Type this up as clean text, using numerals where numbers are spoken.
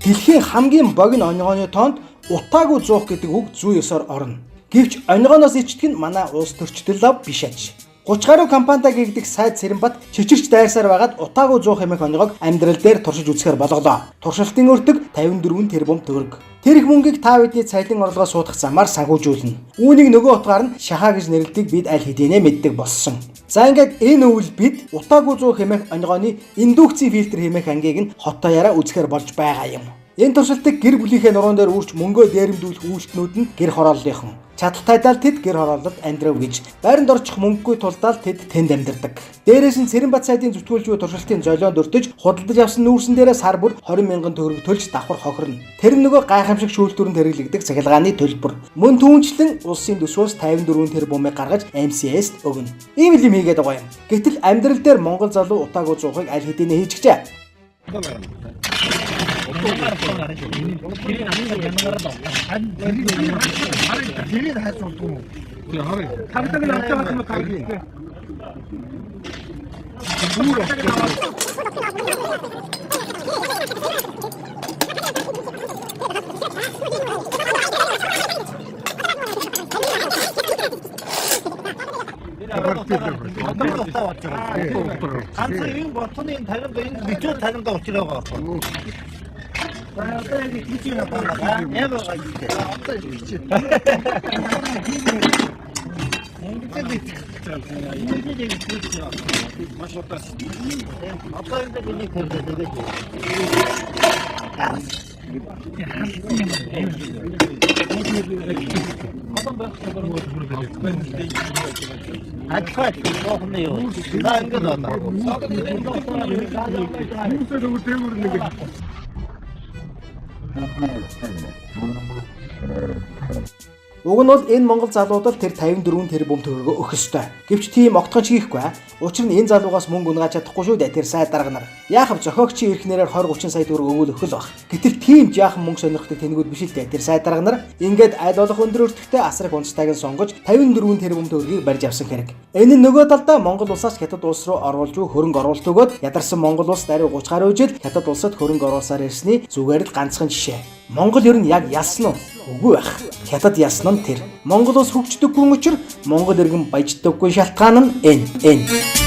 Дэлхийн хамгийн богино онгооны тоонд утаагүй зуух гэдэг үг зүй ёсоор орно. Гэвч онгооноос ичдэг нь манай улс төрчдөл лав биш аж. 30 гаруй компанитай гэгдэх сайд Цэрэнбат чичирч дайрсаар байгаад утаагүй зуух хэмээх онгоог амьдрал дээр туршиж үзэхээр болголоо. Туршилтын өртөг 54 тэрбум төгрөг. Тэр их мөнгийг та бидний цайлын орлогоо суудах замаар санхүүжүүлнэ. Үүнийг нөгөө утгаар нь шахаа гэж нэрлэдэг бид аль хэдийнэ мэддэг болсон. За ингээд энэ үйл бид утаагүй зуух хэмээх онгооны индукцийн фильтр хэмээх ангийг нь хотоороо үзэхээр болж байгаа юм. Энэ туршилтыг гэр бүлийнхээ нуруунд дээр үрч мөнгөө дээрэмдүүлэх үйлчлэнүүд нь гэр хорооллынхан. Чадaltaйдаа тэд гэр хороололд амьдрав гэж байранд орчих мөнгөгүй тулдаад тэд тэнд амьдардаг. Дээрээс нь Цэрэнбат сайдын зүтгүүлж буй туршилтын золион дөртөж худалдаж авсан нүүрсэн дээрээ сар бүр 20 мянган төгрөг төлж давхар хохирно. Тэр нөгөө гайхамшиг шүүлтүрэнд хэрэглэгдэх цахилгааны төлбөр. Мөн түүнчлэн улсын төсвөөс 54 тэрбумыг гаргаж MCS-д өгнө. Ийм л юм хийгээд байгаа юм. Гэтэл амьдрал дээр Монгол залуу утаагүй зуухыг аль хэдийнэ хийчихжээ. Уг нь бол энэ Монгол залуудад тэр 54 тэрбум төгрөгөө өгөх ёстой. Гэвч тийм огтхонч хийхгүй. Учир нь энэ залуугаас мөнгө унгааж чадахгүй шүү дээ тэр сайд дарга нар. Яахав зохиогчийн эрх нэрээр 20-30 сая төгрөг өгөөл өгөх л баг. Гэтэл тийм жаахан мөнгө сонирхдаг тэнэгүүд биш л дээ тэр сайд дарга нар. Ингээд аль болох өндөр өртөгтэй асрах унцтайг нь сонгож 54 тэрбум төгрөгийг барьж авсан хэрэг. Энэ нь нөгөө талдаа Монгол улсаас хятад улс руу оруулж буй хөрөнгө оруулалт өгөөд ядарсан Монгол улс даруй 30 гаруй жил хятад улсад хөрөнгө оруулсаар ирсний зүгээр л ганцхан жишээ. Монгол ер нь яг ялсан уу? Үгүй байх. Хятад ялсан нь тэр. Монгол улс хөгждөггүй учир Монгол иргэн баяждаггүй шалтгаан нь энэ.